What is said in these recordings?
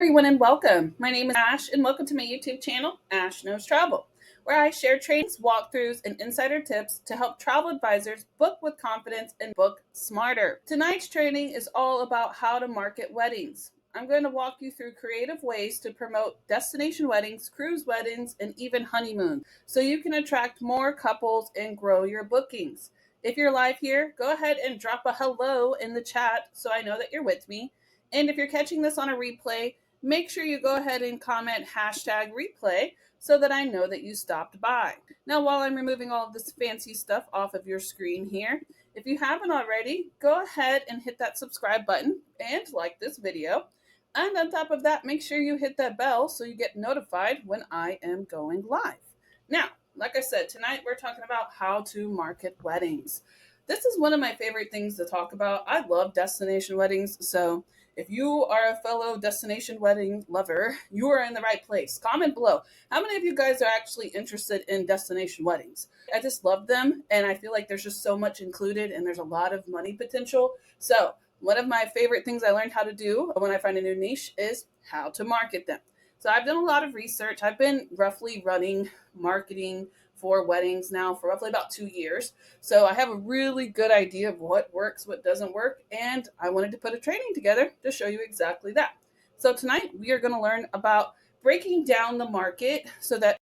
Everyone and welcome. My name is Ash and welcome to my YouTube channel, Ash Knows Travel, where I share trainings, walkthroughs, and insider tips to help travel advisors book with confidence and book smarter. Tonight's training is all about how to market weddings. I'm going to walk you through creative ways to promote destination weddings, cruise weddings, and even honeymoons so you can attract more couples and grow your bookings. If you're live here, go ahead and drop a hello in the chat so I know that you're with me. And if you're catching this on a replay, make sure you go ahead and comment hashtag replay so that I know that you stopped by. Now, while I'm removing all of this fancy stuff off of your screen here, if you haven't already, go ahead and hit that subscribe button and like this video. And on top of that, make sure you hit that bell so you get notified when I am going live. Now, like I said, tonight we're talking about how to market weddings. This is one of my favorite things to talk about. I love destination weddings, so if you are a fellow destination wedding lover, you are in the right place. Comment below. How many of you guys are actually interested in destination weddings? I just love them, and I feel like there's just so much included, and there's a lot of money potential. So one of my favorite things I learned how to do when I find a new niche is how to market them. So I've done a lot of research. I've been roughly running marketing for weddings now for roughly about 2 years. So I have a really good idea of what works, what doesn't work, and I wanted to put a training together to show you exactly that. So tonight we are going to learn about breaking down the market so that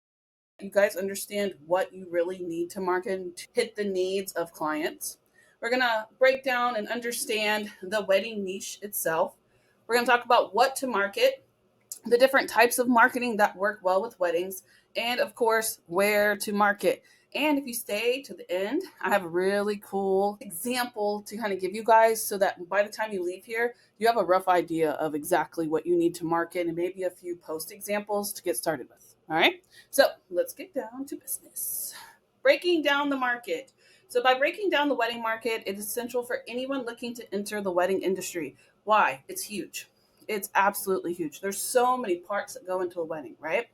you guys understand what you really need to market to hit the needs of clients. We're going to break down and understand the wedding niche itself. We're going to talk about what to market, the different types of marketing that work well with weddings, and of course, where to market. And if you stay to the end, I have a really cool example to kind of give you guys so that by the time you leave here, you have a rough idea of exactly what you need to market and maybe a few post examples to get started with. All right, so let's get down to business. Breaking down the market. So by breaking down the wedding market, it is essential for anyone looking to enter the wedding industry. Why? It's huge. It's absolutely huge. There's so many parts that go into a wedding, right?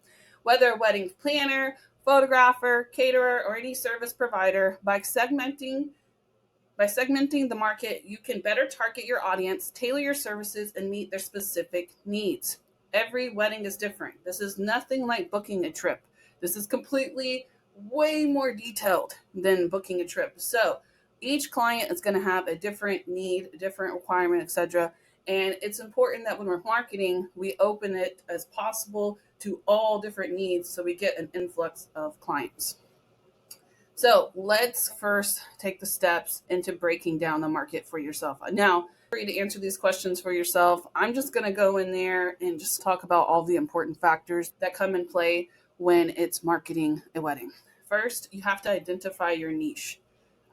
Whether a wedding planner, photographer, caterer, or any service provider, by segmenting the market, you can better target your audience, tailor your services, and meet their specific needs. Every wedding is different. This is nothing like booking a trip. This is completely way more detailed than booking a trip. So each client is going to have a different need, a different requirement, etc. And it's important that when we're marketing, we open it as possible to all different needs so we get an influx of clients. So let's first take the steps into breaking down the market for yourself. Now, for you to answer these questions for yourself, I'm just going to go in there and just talk about all the important factors that come in play when it's marketing a wedding. First, you have to identify your niche.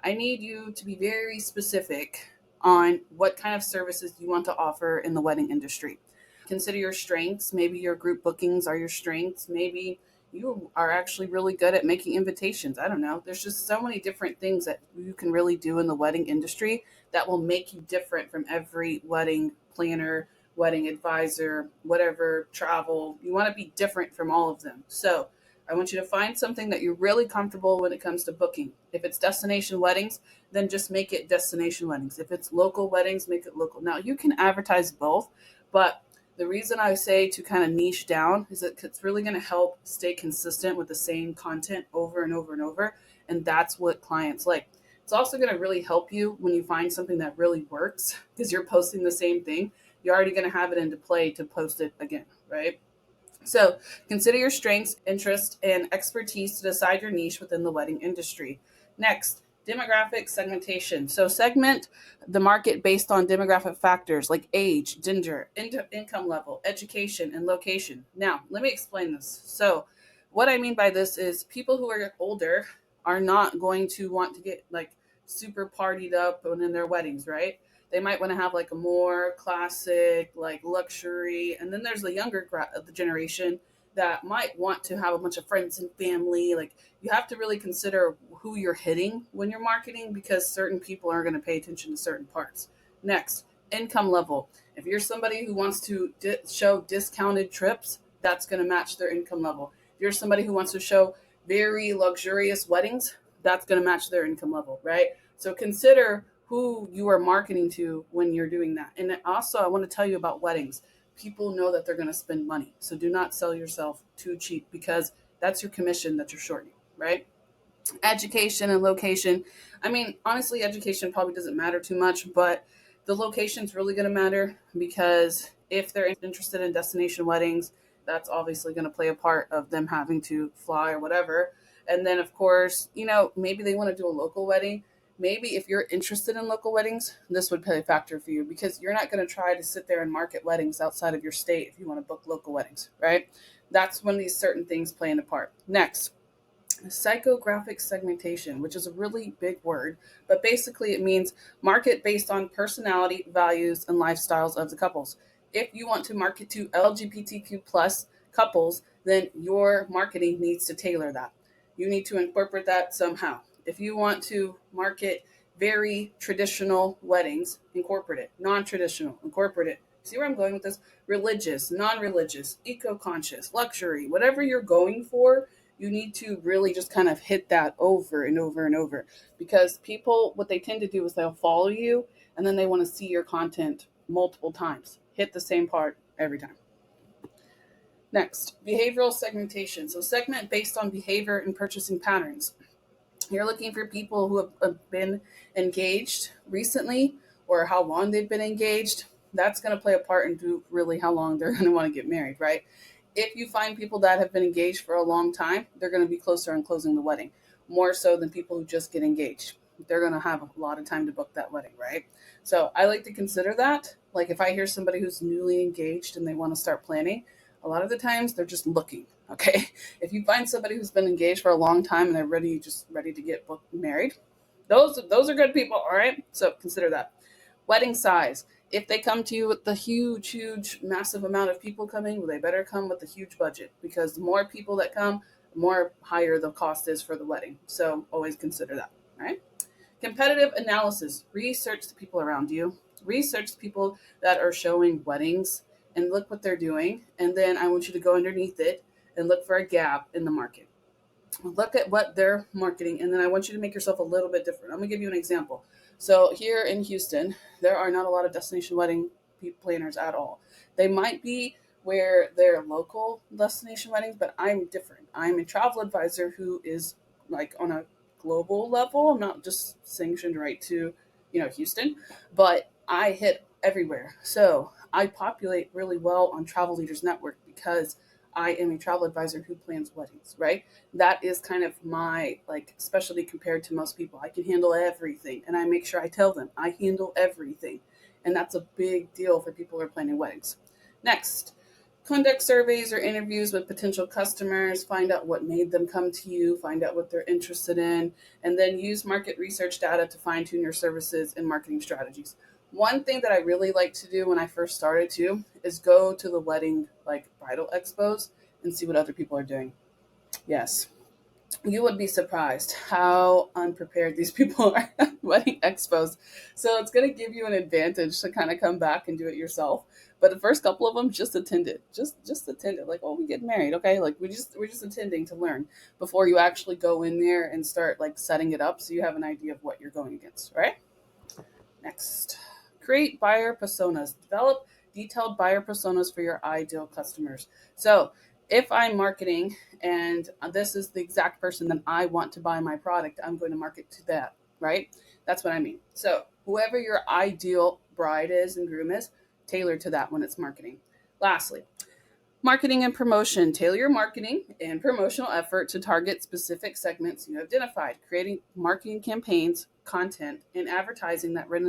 I need you to be very specific on what kind of services you want to offer in the wedding industry. Consider your strengths. Maybe your group bookings are your strengths. Maybe you are actually really good at making invitations. I don't know. There's just so many different things that you can really do in the wedding industry that will make you different from every wedding planner, wedding advisor, whatever, travel. You want to be different from all of them. So I want you to find something that you're really comfortable when it comes to booking. If it's destination weddings, then just make it destination weddings. If it's local weddings, make it local. Now, you can advertise both, but the reason I say to kind of niche down is that it's really going to help stay consistent with the same content over and over and over. And that's what clients like. It's also going to really help you when you find something that really works because you're posting the same thing. You're already going to have it into play to post it again, right? So consider your strengths, interests, and expertise to decide your niche within the wedding industry. Next, demographic segmentation. So segment the market based on demographic factors like age, gender, income level, education, and location. Now, let me explain this. So what I mean by this is people who are older are not going to want to get like super partied up when in their weddings, right? They might want to have like a more classic, like luxury. And then there's the younger the generation that might want to have a bunch of friends and family. Like you have to really consider who you're hitting when you're marketing because certain people are going to pay attention to certain parts. Next, income level. If you're somebody who wants to show discounted trips, that's going to match their income level. If you're somebody who wants to show very luxurious weddings, that's going to match their income level, right? So consider who you are marketing to when you're doing that. And also, I want to tell you about weddings. people know that they're going to spend money. So do not sell yourself too cheap, because that's your commission that you're shorting, right? Education and location. I mean, honestly, education probably doesn't matter too much, but the location's really going to matter, because if they're interested in destination weddings, that's obviously going to play a part of them having to fly or whatever. And then, of course, maybe they want to do a local wedding. Maybe if you're interested in local weddings, this would play a factor for you, because you're not going to try to sit there and market weddings outside of your state if you want to book local weddings, right? That's when these certain things play into part. Next, psychographic segmentation, which is a really big word, but basically it means market based on personality, values, and lifestyles of the couples. If you want to market to LGBTQ plus couples, then your marketing needs to tailor that. You need to incorporate that somehow. If you want to market very traditional weddings, incorporate it. Non-traditional, incorporate it. See where I'm going with this? Religious, non-religious, eco-conscious, luxury, whatever you're going for, you need to really just kind of hit that over and over and over, because people, what they tend to do is they'll follow you and then they want to see your content multiple times. Hit the same part every time. Next, behavioral segmentation. So segment based on behavior and purchasing patterns. You're looking for people who have been engaged recently, or how long they've been engaged. That's going to play a part into really how long they're going to want to get married, right? If you find people that have been engaged for a long time, they're going to be closer on closing the wedding, more so than people who just get engaged. They're going to have a lot of time to book that wedding, right? So I like to consider that. Like if I hear somebody who's newly engaged and they want to start planning, a lot of the times they're just looking. Okay. If you find somebody who's been engaged for a long time and they're ready to get booked married, those are good people. All right. So consider that. Wedding size. If they come to you with the huge, massive amount of people coming, well, they better come with a huge budget, because the more people that come, the more higher the cost is for the wedding. So always consider that. All right. Competitive analysis. Research the people around you. Research the people that are showing weddings and look what they're doing. And then I want you to go underneath it and look for a gap in the market. Look at what they're marketing, and then I want you to make yourself a little bit different. I'm going to give you an example. So here in Houston, there are not a lot of destination wedding planners at all. They might be where they're local destination weddings, but I'm different. I'm a travel advisor who is like on a global level. I'm not just sanctioned right to, Houston, but I hit everywhere. So I populate really well on Travel Leaders Network, because I am a travel advisor who plans weddings, right? That is kind of my like specialty compared to most people. I can handle everything, and I make sure I tell them I handle everything. And that's a big deal for people who are planning weddings. Next, conduct surveys or interviews with potential customers, find out what made them come to you, find out what they're interested in, and then use market research data to fine tune your services and marketing strategies. One thing that I really like to do when I first started too is go to the wedding like bridal expos and see what other people are doing. Yes, you would be surprised how unprepared these people are at wedding expos. So it's going to give you an advantage to kind of come back and do it yourself. But the first couple of them, just attend it. Just attend it. Like, oh, we get married, okay? Like we're just attending to learn before you actually go in there and start like setting it up, so you have an idea of what you're going against, right? Next, create buyer personas. Develop detailed buyer personas for your ideal customers. So, if I'm marketing and this is the exact person that I want to buy my product, I'm going to market to that, right? That's what I mean. So, whoever your ideal bride is and groom is, tailor to that when it's marketing. Lastly, marketing and promotion. Tailor your marketing and promotional effort to target specific segments you identified. Creating marketing campaigns, content, and advertising that, re-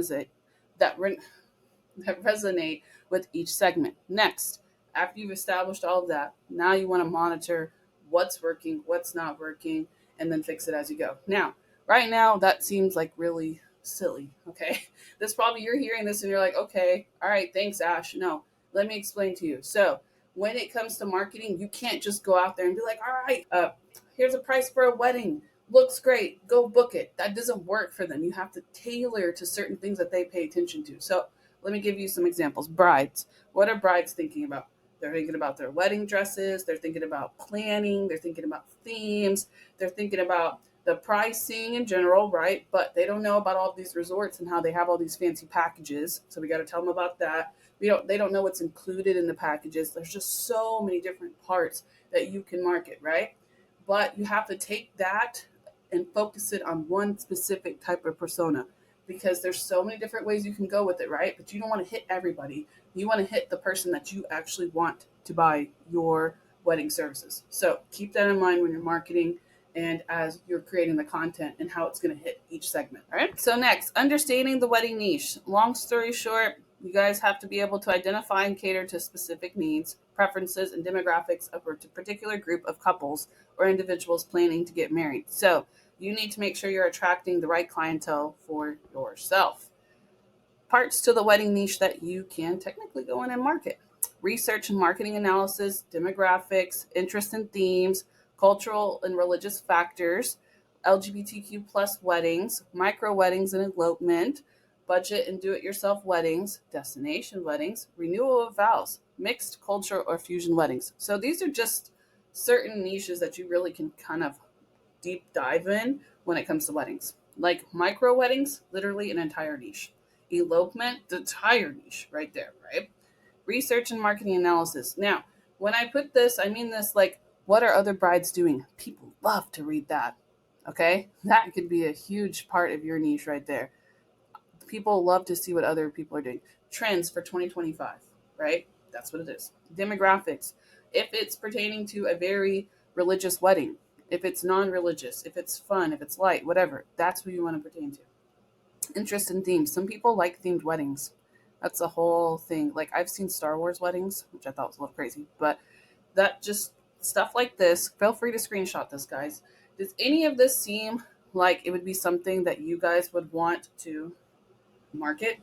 that resonate with each segment. Next, after you've established all of that, now you want to monitor what's working, what's not working, and then fix it as you go. Now, right now, that seems like really silly, okay? This probably you're hearing this and you're like, okay, all right, thanks, Ash. No, let me explain to you. So, when it comes to marketing, you can't just go out there and be like, all right, here's a price for a wedding. Looks great. Go book it. That doesn't work for them. You have to tailor to certain things that they pay attention to. So let me give you some examples. Brides. What are brides thinking about? They're thinking about their wedding dresses. They're thinking about planning. They're thinking about themes. They're thinking about the pricing in general, right? But they don't know about all these resorts and how they have all these fancy packages. So we got to tell them about that. They don't know what's included in the packages. There's just so many different parts that you can market, right? But you have to take that and focus it on one specific type of persona, because there's so many different ways you can go with it, right? But you don't want to hit everybody. You want to hit the person that you actually want to buy your wedding services. So keep that in mind when you're marketing and as you're creating the content and how it's going to hit each segment. All right. So next, understanding the wedding niche. Long story short, you guys have to be able to identify and cater to specific needs, preferences, and demographics of a particular group of couples or individuals planning to get married. So you need to make sure you're attracting the right clientele for yourself. Parts to the wedding niche that you can technically go in and market: research and marketing analysis, demographics, interest in themes, cultural and religious factors, LGBTQ plus weddings, micro weddings and elopement, budget and do it yourself weddings, destination weddings, renewal of vows, mixed culture or fusion weddings. So these are just certain niches that you really can kind of deep dive in when it comes to weddings. Like micro weddings, literally an entire niche. Elopement, the entire niche right there, right? Research and marketing analysis. Now, when I put this, I mean this like, what are other brides doing? People love to read that. Okay? That could be a huge part of your niche right there. People love to see what other people are doing. Trends for 2025, right? That's what it is. Demographics. If it's pertaining to a very religious wedding, if it's non religious, if it's fun, if it's light, whatever, that's who you want to pertain to. Interest in themes. Some people like themed weddings. That's a whole thing. Like I've seen Star Wars weddings, which I thought was a little crazy, but that just stuff like this. Feel free to screenshot this, guys. Does any of this seem like it would be something that you guys would want to market?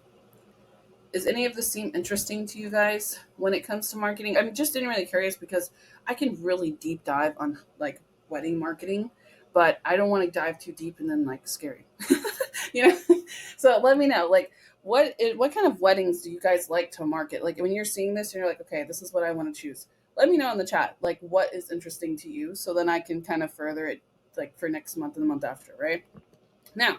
Is any of this seem interesting to you guys when it comes to marketing? I'm just genuinely curious because I can really deep dive on like wedding marketing, but I don't want to dive too deep and then like scary. you know so let me know, like, what kind of weddings do you guys like to market? Like when you're seeing this and you're like, okay, this is what I want to choose. Let me know in the chat like what is interesting to you, so then I can kind of further it like for next month and the month after, right? Now,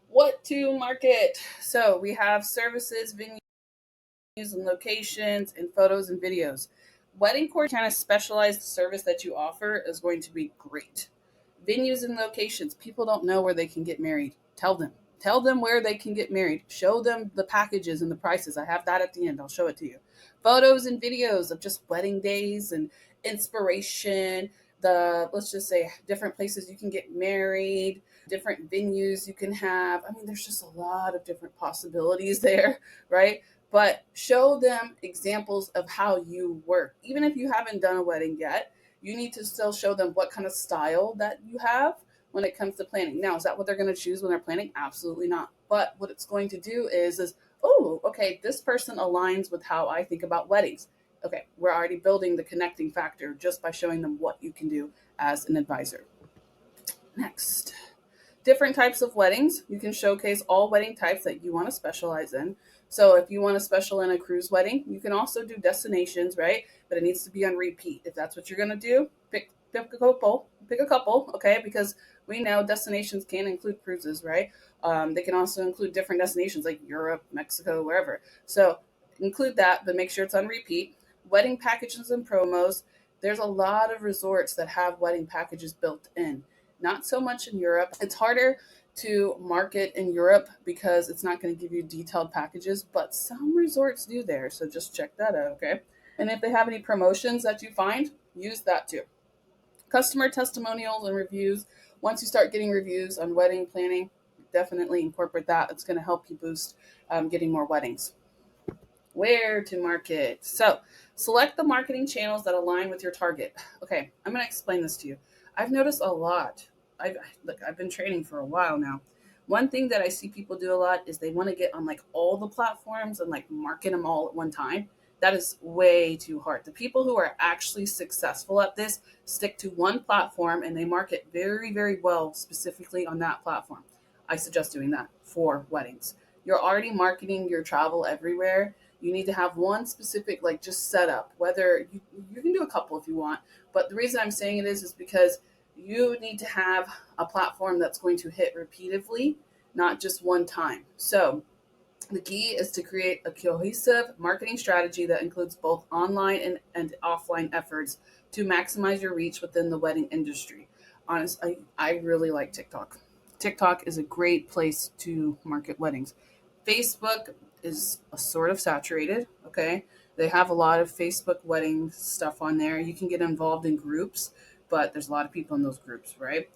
what to market. So we have services, venues and locations, and photos and videos. Wedding core kind of specialized service that you offer is going to be great. Venues and locations. People don't know where they can get married. Tell them. Tell them where they can get married. Show them the packages and the prices. I have that at the end. I'll show it to you. Photos and videos of just wedding days and inspiration. The, let's just say, different places you can get married, different venues you can have. I mean, there's just a lot of different possibilities there, right? But show them examples of how you work. Even if you haven't done a wedding yet, you need to still show them what kind of style that you have when it comes to planning. Now, is that what they're going to choose when they're planning? Absolutely not. But what it's going to do is, oh, okay, this person aligns with how I think about weddings. Okay, we're already building the connecting factor just by showing them what you can do as an advisor. Next, different types of weddings. You can showcase all wedding types that you want to specialize in. So if you want to special in a cruise wedding, you can also do destinations, right? But it needs to be on repeat. If that's what you're going to do, pick a couple, okay? Because we know destinations can include cruises, right? They can also include different destinations like Europe, Mexico, wherever. So include that, but make sure it's on repeat. Wedding packages and promos. There's a lot of resorts that have wedding packages built in. Not so much in Europe. It's harder to market in Europe because it's not going to give you detailed packages, but some resorts do there. So just check that out, okay? And if they have any promotions that you find, use that too. Customer testimonials and reviews. Once you start getting reviews on wedding planning, definitely incorporate that. It's going to help you boost getting more weddings. Where to market. So select the marketing channels that align with your target. Okay, I'm going to explain this to you. I've noticed a lot. I've been training for a while now. One thing that I see people do a lot is they want to get on like all the platforms and like market them all at one time. That is way too hard. The people who are actually successful at this stick to one platform and they market very, very well specifically on that platform. I suggest doing that for weddings. You're already marketing your travel everywhere. You need to have one specific, like, just setup. Whether you can do a couple if you want, but the reason I'm saying it is because you need to have a platform that's going to hit repeatedly, not just one time. So The key is to create a cohesive marketing strategy that includes both online and offline efforts to maximize your reach within the wedding industry. Honestly, I really like TikTok. TikTok is a great place to market weddings. Facebook is a sort of saturated, okay? They have a lot of Facebook wedding stuff on there. You can get involved in groups, but there's a lot of people in those groups, right?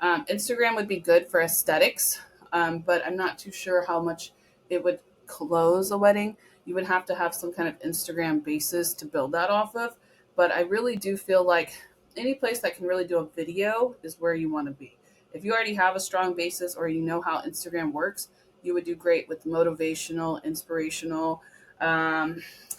Instagram would be good for aesthetics, but I'm not too sure how much it would close a wedding. You would have to have some kind of Instagram basis to build that off of. But I really do feel like any place that can really do a video is where you want to be. If you already have a strong basis or you know how Instagram works, you would do great with motivational, inspirational. How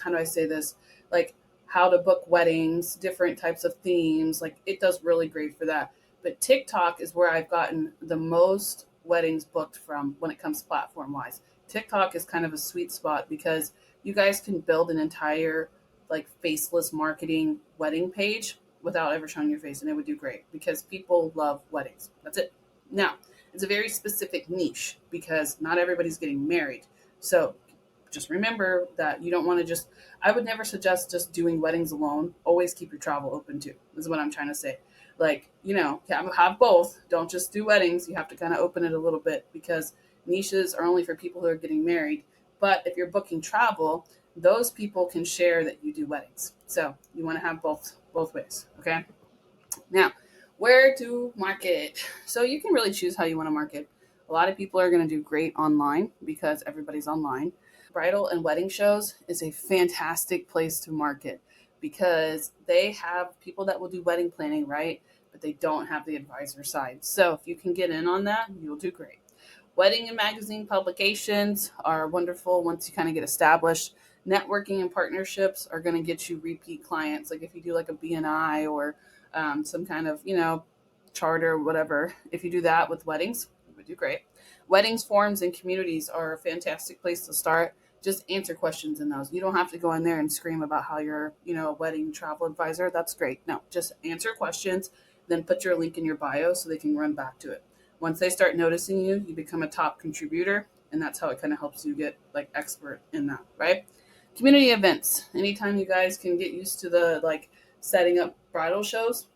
do I say this? Like how to book weddings, different types of themes. Like it does really great for that. But TikTok is where I've gotten the most weddings booked from when it comes platform wise. TikTok is kind of a sweet spot because you guys can build an entire like faceless marketing wedding page without ever showing your face, and it would do great because people love weddings. That's it. Now, it's a very specific niche because not everybody's getting married. So just remember that you don't want to just, I would never suggest just doing weddings alone. Always keep your travel open too, is what I'm trying to say. Like, have both. Don't just do weddings. You have to kind of open it a little bit because niches are only for people who are getting married. But if you're booking travel, those people can share that you do weddings. So you want to have both ways. Okay. Now, where to market? So you can really choose how you want to market. A lot of people are going to do great online because everybody's online. Bridal and wedding shows is a fantastic place to market because they have people that will do wedding planning, right? But they don't have the advisor side. So if you can get in on that, you'll do great. Wedding and magazine publications are wonderful once you kind of get established. Networking and partnerships are going to get you repeat clients. Like if you do like a BNI or some kind of, charter, whatever. If you do that with weddings, you would do great. Weddings, forums, and communities are a fantastic place to start. Just answer questions in those. You don't have to go in there and scream about how you're, a wedding travel advisor. That's great. No, just answer questions, then put your link in your bio so they can run back to it. Once they start noticing you, you become a top contributor, and that's how it kind of helps you get like expert in that, right? Community events. Anytime you guys can get used to the like setting up bridal shows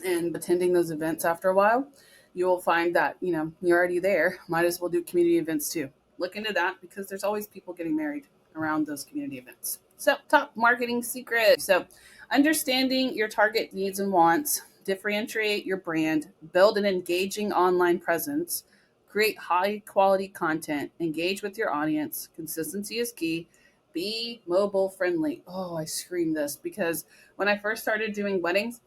and attending those events after a while, you will find that, you're already there. Might as well do community events too. Look into that because there's always people getting married around those community events. So, top marketing secret. So, understanding your target needs and wants, differentiate your brand, build an engaging online presence, create high quality content, engage with your audience. Consistency is key. Be mobile friendly. Oh, I scream this because when I first started doing weddings,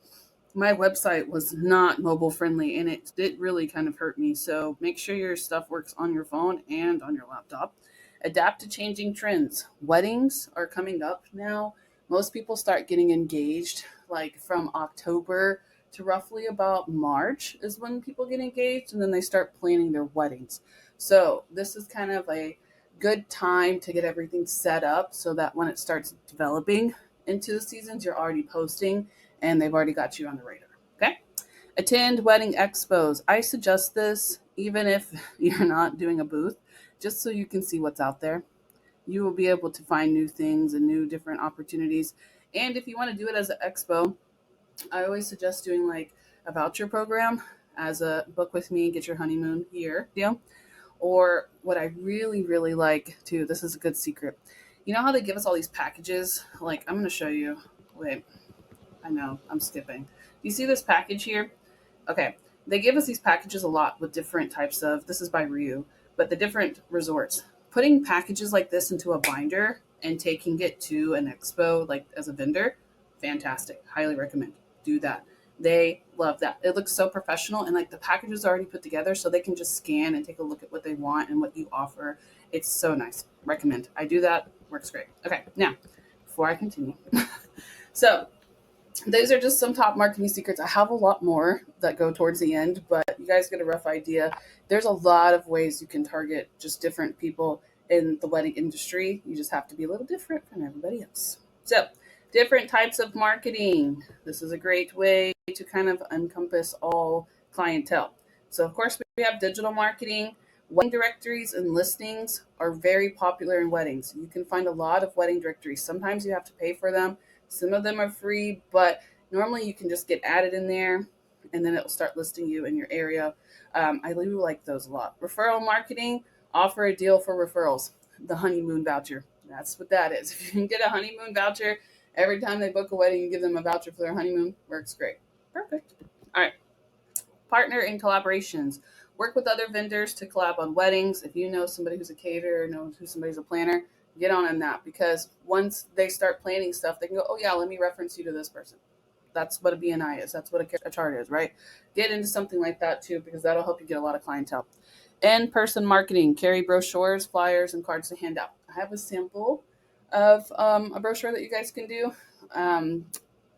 my website was not mobile friendly and it did really kind of hurt me. So make sure your stuff works on your phone and on your laptop. Adapt to changing trends. Weddings are coming up now. Most people start getting engaged like from October to roughly about March is when people get engaged, and then they start planning their weddings. So this is kind of a good time to get everything set up so that when it starts developing into the seasons, you're already posting and they've already got you on the radar. Okay. Attend wedding expos. I suggest this even if you're not doing a booth, just so you can see what's out there. You will be able to find new things and new different opportunities. And if you want to do it as an expo, I always suggest doing like a voucher program as a book with me, get your honeymoon here deal. Or what I really, really like too, this is a good secret. You know how they give us all these packages? Like, I'm going to show you. Wait, I know, I'm skipping. Do you see this package here? Okay. They give us these packages a lot with different types of, this is by Ryu, but the different resorts. Putting packages like this into a binder and taking it to an expo, like as a vendor, fantastic. Highly recommend. Do that. They love that. It looks so professional and like the package is already put together so they can just scan and take a look at what they want and what you offer. It's so nice. Recommend. I do that. Works great. Okay. Now, before I continue. So those are just some top marketing secrets. I have a lot more that go towards the end, but you guys get a rough idea. There's a lot of ways you can target just different people in the wedding industry. You just have to be a little different from everybody else. So, different types of marketing. This is a great way to kind of encompass all clientele. So, of course, we have digital marketing, Wedding directories and listings are very popular in weddings. You can find a lot of wedding directories. Sometimes you have to pay for them. Some of them are free, but normally you can just get added in there and then it'll start listing you in your area. I really like those a lot. Referral marketing, offer a deal for referrals. The honeymoon voucher. That's what that is. If you can get a honeymoon voucher, every time they book a wedding, you give them a voucher for their honeymoon. Works great. Perfect. All right. Partner in collaborations. Work with other vendors to collab on weddings. If you know somebody who's a caterer, know who somebody's a planner, get on that because once they start planning stuff, they can go, oh yeah, let me reference you to this person. That's what a BNI is. That's what a chart is, right? Get into something like that too because that'll help you get a lot of clientele. In-person marketing. Carry brochures, flyers, and cards to hand out. I have a sample of a brochure that you guys can do. Um,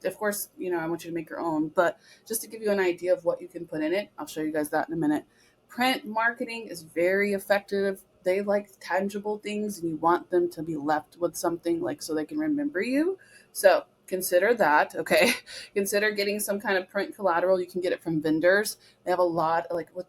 of course, I want you to make your own, but just to give you an idea of what you can put in it, I'll show you guys that in a minute. Print marketing is very effective. They like tangible things and you want them to be left with something like so they can remember you. So consider that, okay? Consider getting some kind of print collateral. You can get it from vendors. They have a lot, like with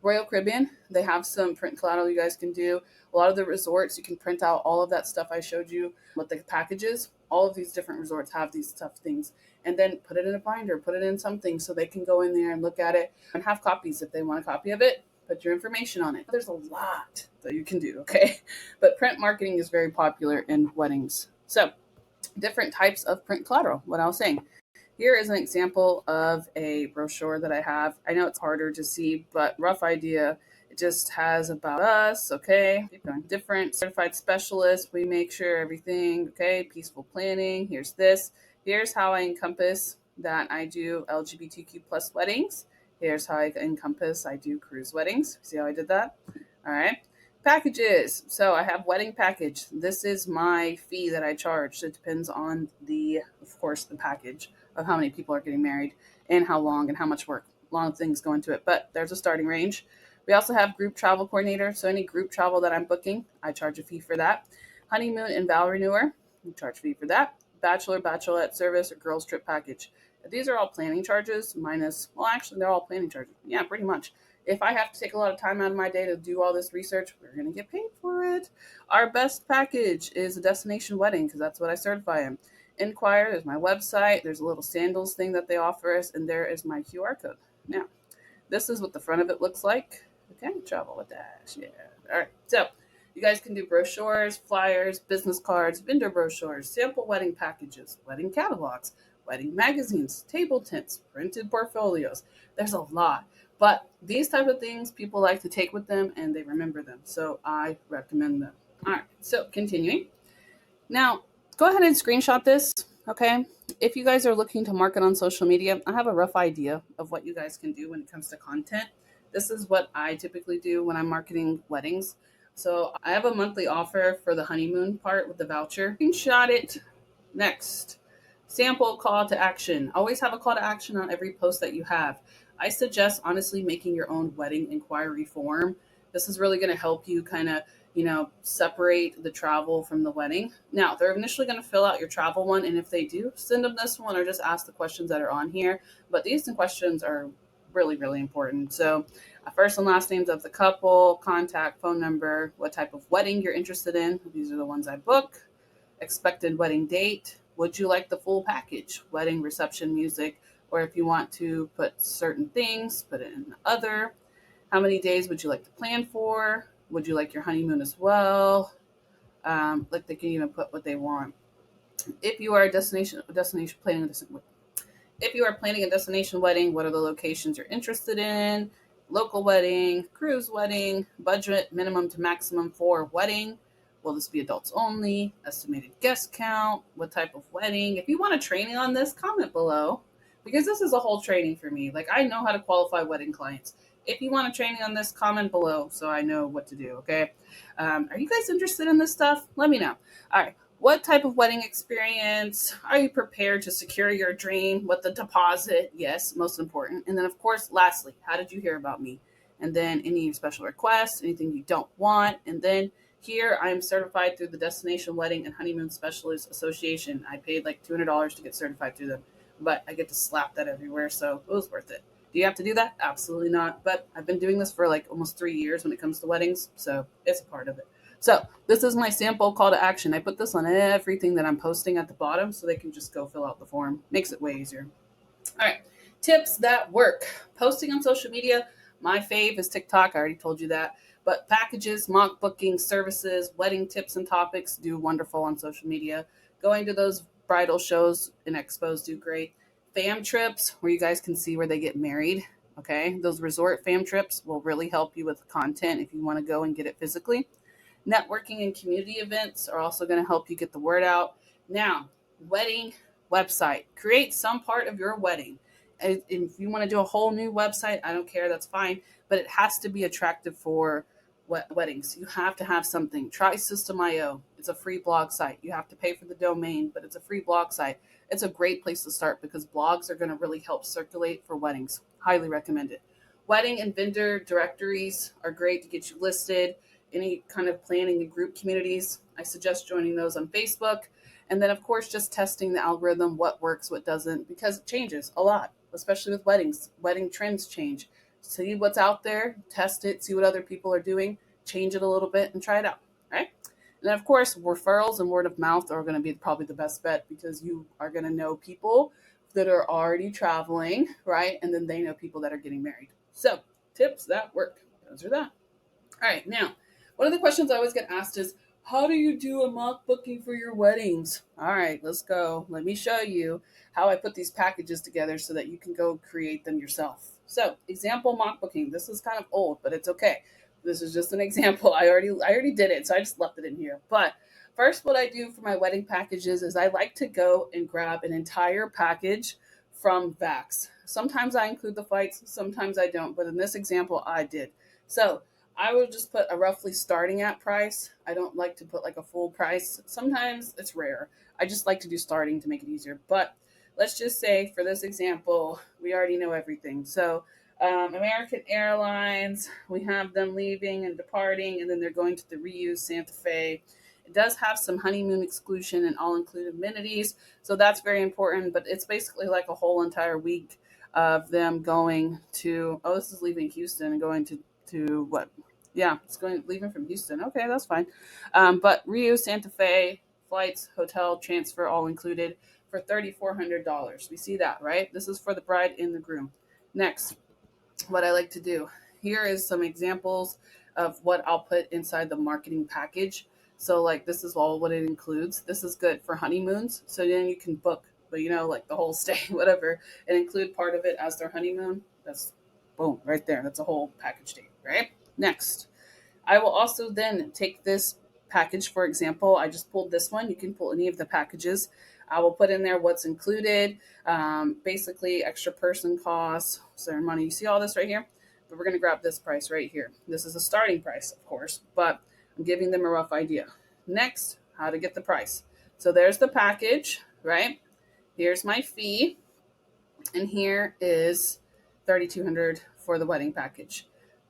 Royal Caribbean, they have some print collateral you guys can do. A lot of the resorts, you can print out all of that stuff I showed you with the packages. All of these different resorts have these stuff things. And then put it in a binder, put it in something so they can go in there and look at it and have copies if they want a copy of it. Put your information on it. There's a lot that you can do, okay? But print marketing is very popular in weddings. So, different types of print collateral, what I was saying. Here is an example of a brochure that I have. I know it's harder to see, but rough idea. It just has about us, okay? Keep going. Different certified specialists. We make sure everything, okay? Peaceful planning. Here's this. Here's how I encompass that I do LGBTQ plus weddings. Here's how I encompass I do cruise weddings. See how I did that? All right. Packages. So I have wedding package. This is my fee that I charge. It depends on of course, the package of how many people are getting married and how long and how much work. A lot of things go into it, but there's a starting range. We also have group travel coordinator. So any group travel that I'm booking, I charge a fee for that. Honeymoon and vow renewer, we charge a fee for that. Bachelor, bachelorette service, or girls trip package. These are all planning charges minus, well, actually, they're all planning charges. Yeah, pretty much. If I have to take a lot of time out of my day to do all this research, we're going to get paid for it. Our best package is a destination wedding because that's what I certify in. Inquire, there's my website, there's a little sandals thing that they offer us, and there is my QR code. Now, this is what the front of it looks like. Okay, travel with Dash, yeah. All right, so you guys can do brochures, flyers, business cards, vendor brochures, sample wedding packages, wedding catalogs, wedding magazines, table tents, printed portfolios. There's a lot. But these type of things people like to take with them and they remember them. So I recommend them. All right, so continuing. Now, go ahead and screenshot this, okay? If you guys are looking to market on social media, I have a rough idea of what you guys can do when it comes to content. This is what I typically do when I'm marketing weddings. So I have a monthly offer for the honeymoon part with the voucher. Screenshot it. Next, sample call to action. Always have a call to action on every post that you have. I suggest honestly making your own wedding inquiry form. This is really going to help you kind of, separate the travel from the wedding. Now, they're initially going to fill out your travel one, and if they do, send them this one or just ask the questions that are on here. But these questions are really, really important. So, first and last names of the couple, contact, phone number, what type of wedding you're interested in. These are the ones I book. Expected wedding date. Would you like the full package? Wedding, reception, music, or if you want to put certain things, put it in other. How many days would you like to plan for? Would you like your honeymoon as well? Like they can even put what they want. If you are a destination planning if you are planning a destination wedding, what are the locations you're interested in? Local wedding, cruise wedding, budget, minimum to maximum for wedding. Will this be adults only? Estimated guest count? What type of wedding? If you want a training on this, comment below because this is a whole training for me. Like I know how to qualify wedding clients. If you want a training on this, comment below so I know what to do, okay? Are you guys interested in this stuff? Let me know. All right. What type of wedding experience? Are you prepared to secure your dream with the deposit? Yes, most important. And then, of course, lastly, how did you hear about me? And then any special requests, anything you don't want. And then here, I am certified through the Destination Wedding and Honeymoon Specialist Association. I paid like $200 to get certified through them, but I get to slap that everywhere, so it was worth it. Do you have to do that? Absolutely not. But I've been doing this for like almost 3 years when it comes to weddings, so it's a part of it. So this is my sample call to action. I put this on everything that I'm posting at the bottom so they can just go fill out the form. Makes it way easier. All right, tips that work. Posting on social media. My fave is TikTok. I already told you that. But packages, mock booking, services, wedding tips and topics do wonderful on social media. Going to those bridal shows and expos do great. Fam trips, where you guys can see where they get married. Okay, those resort fam trips will really help you with content if you want to go and get it physically. Networking and community events are also going to help you get the word out. Now, wedding website. Create some part of your wedding. And if you want to do a whole new website, I don't care, that's fine. But it has to be attractive for weddings. You have to have something. Try System.io. It's a free blog site. You have to pay for the domain, but it's a free blog site. It's a great place to start because blogs are going to really help circulate for weddings. Highly recommend it. Wedding and vendor directories are great to get you listed. Any kind of planning and group communities, I suggest joining those on Facebook. And then, of course, just testing the algorithm, what works, what doesn't, because it changes a lot, especially with weddings. Wedding trends change. See what's out there, test it, see what other people are doing, change it a little bit, and try it out, right? And then, of course, referrals and word of mouth are going to be probably the best bet because you are going to know people that are already traveling, right? And then they know people that are getting married. So, tips that work. Those are that. All right, now, one of the questions I always get asked is, how do you do a mock booking for your weddings? All right, let's go. Let me show you how I put these packages together so that you can go create them yourself. So, example mock booking. This is kind of old, but it's okay. This is just an example. I already did it, so I just left it in here. But first, what I do for my wedding packages is I like to go and grab an entire package from Vax. Sometimes I include the flights, sometimes I don't, but in this example, I did. So I would just put a roughly starting at price. I don't like to put like a full price. Sometimes it's rare. I just like to do starting to make it easier. But let's just say for this example, we already know everything. So American Airlines, we have them leaving and departing, and then they're going to the reuse Santa Fe. It does have some honeymoon exclusion and all-inclusive amenities, so that's very important. But it's basically like a whole entire week of them going to. Oh, this is leaving Houston and going to what? Yeah, it's going leaving from Houston. Okay, that's fine. But Rio, Santa Fe, flights, hotel, transfer, all included for $3,400. We see that, right? This is for the bride and the groom. Next, what I like to do. Here is some examples of what I'll put inside the marketing package. So like this is all what it includes. This is good for honeymoons. So then you can book, but like the whole stay, whatever, and include part of it as their honeymoon. That's boom, right there. That's a whole package date, right? Next, I will also then take this package, for example, I just pulled this one. You can pull any of the packages. I will put in there what's included, basically extra person costs, ceremony. You see all this right here? But we're going to grab this price right here. This is a starting price, of course, but I'm giving them a rough idea. Next, how to get the price. So there's the package, right? Here's my fee, and here is $3,200 for the wedding package.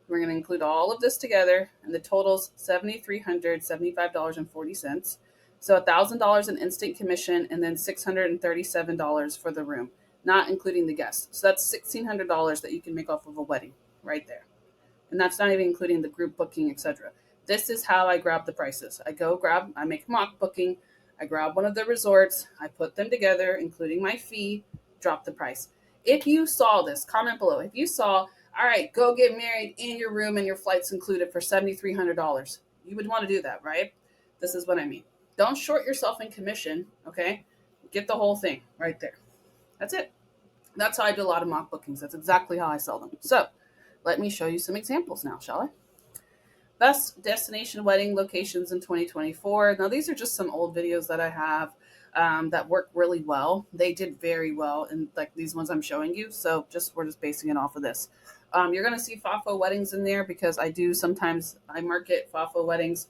We're going to include all of this together, and the total's $7,375.40. So $1,000 in instant commission, and then $637 for the room, not including the guests. So that's $1,600 that you can make off of a wedding right there. And that's not even including the group booking, etc. This is how I grab the prices. I make a mock booking, I grab one of the resorts, I put them together, including my fee, drop the price. If you saw this, comment below. If you saw, all right, go get married in your room and your flights included for $7,300, you would want to do that, right? This is what I mean. Don't short yourself in commission, okay? Get the whole thing right there. That's it. That's how I do a lot of mock bookings. That's exactly how I sell them. So let me show you some examples now, shall I? Best destination wedding locations in 2024. Now, these are just some old videos that I have that work really well. They did very well, and like these ones I'm showing you. So we're just basing it off of this. You're going to see FAFO weddings in there because I market FAFO weddings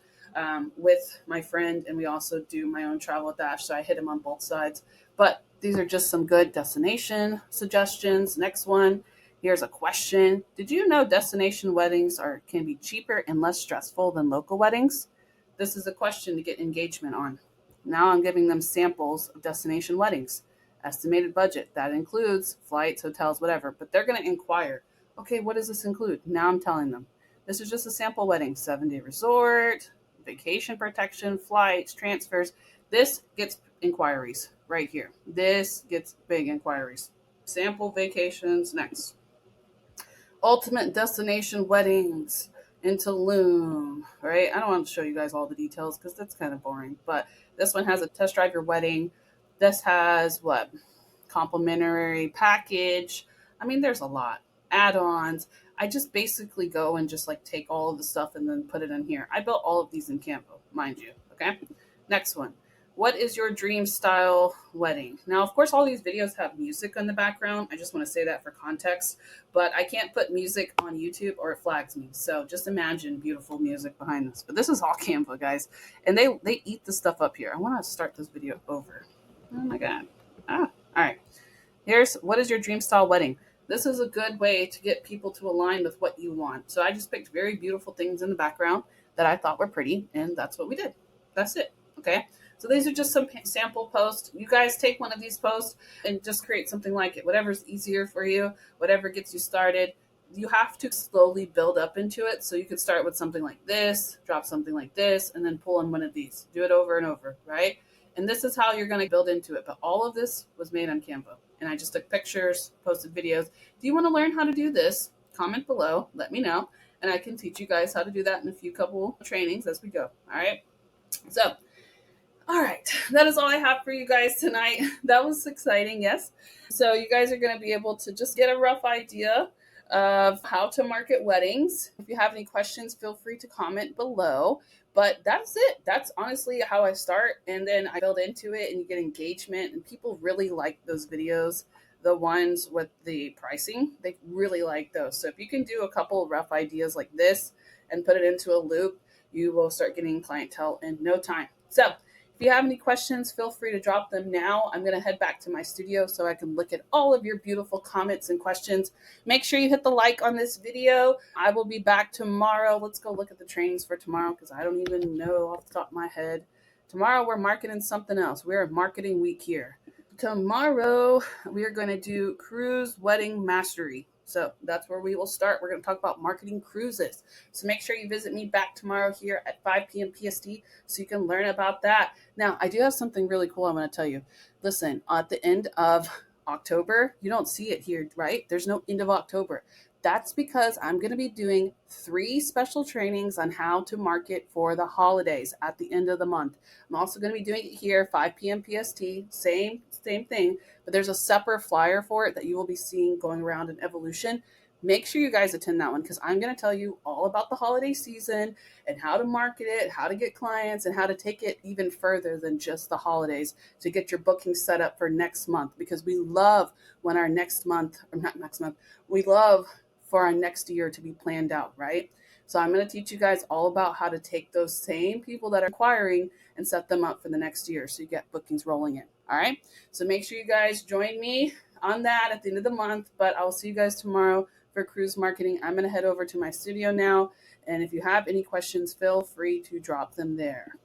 with my friend, and we also do my own travel with Dash. So I hit him on both sides. But these are just some good destination suggestions. Next one. Here's a question. Did you know destination weddings can be cheaper and less stressful than local weddings? This is a question to get engagement on. Now I'm giving them samples of destination weddings. estimated budget. That includes flights, hotels, whatever, but they're going to inquire, okay, what does this include? Now I'm telling them, this is just a sample wedding, 7-day resort, vacation protection, flights, transfers. This gets inquiries right here. This gets big inquiries. Sample vacations next. Ultimate destination weddings in Tulum, right? I don't want to show you guys all the details because that's kind of boring, but this one has a test drive your wedding. This has what? Complimentary package. I mean, there's a lot. Add-ons. I just basically go and just like take all of the stuff and then put it in here. I built all of these in Canva, mind you. Okay. Next one. What is your dream style wedding? Now, of course, all these videos have music in the background. I just want to say that for context, but I can't put music on YouTube or it flags me. So just imagine beautiful music behind this. But this is all Canva, guys. And they eat the stuff up here. I want to start this video over. Oh my God. All right. Here's what is your dream style wedding? This is a good way to get people to align with what you want. So I just picked very beautiful things in the background that I thought were pretty, and that's what we did. That's it. Okay. So these are just some sample posts. You guys take one of these posts and just create something like it. Whatever's easier for you, whatever gets you started. You have to slowly build up into it. So you could start with something like this, drop something like this, and then pull in one of these. Do it over and over, right? And this is how you're going to build into it. But all of this was made on Canva. And I just took pictures, posted videos. Do you want to learn how to do this? Comment below. Let me know. And I can teach you guys how to do that in a couple trainings as we go. All right. So, all right. That is all I have for you guys tonight. That was exciting. Yes. So you guys are going to be able to just get a rough idea of how to market weddings. If you have any questions, feel free to comment below. But that's it. That's honestly how I start. And then I build into it and you get engagement. And people really like those videos. The ones with the pricing, they really like those. So if you can do a couple rough ideas like this and put it into a loop, you will start getting clientele in no time. So if you have any questions, feel free to drop them now. I'm going to head back to my studio so I can look at all of your beautiful comments and questions. Make sure you hit the like on this video. I will be back tomorrow. Let's go look at the trainings for tomorrow because I don't even know off the top of my head. Tomorrow we're marketing something else. We're a marketing week here. Tomorrow we are going to do cruise wedding mastery. So that's where we will start. We're going to talk about marketing cruises. So make sure you visit me back tomorrow here at 5 p.m. PST so you can learn about that. Now, I do have something really cool I want to tell you. Listen, at the end of October, you don't see it here, right? There's no end of October. That's because I'm going to be doing 3 special trainings on how to market for the holidays at the end of the month. I'm also going to be doing it here, 5 p.m. PST, same thing, but there's a separate flyer for it that you will be seeing going around in Evolution. Make sure you guys attend that one because I'm going to tell you all about the holiday season and how to market it, how to get clients, and how to take it even further than just the holidays to get your booking set up for next month because we love when our we love for our next year to be planned out, right? So I'm going to teach you guys all about how to take those same people that are inquiring and set them up for the next year so you get bookings rolling in. All right. So make sure you guys join me on that at the end of the month, but I'll see you guys tomorrow for cruise marketing. I'm going to head over to my studio now. And if you have any questions, feel free to drop them there.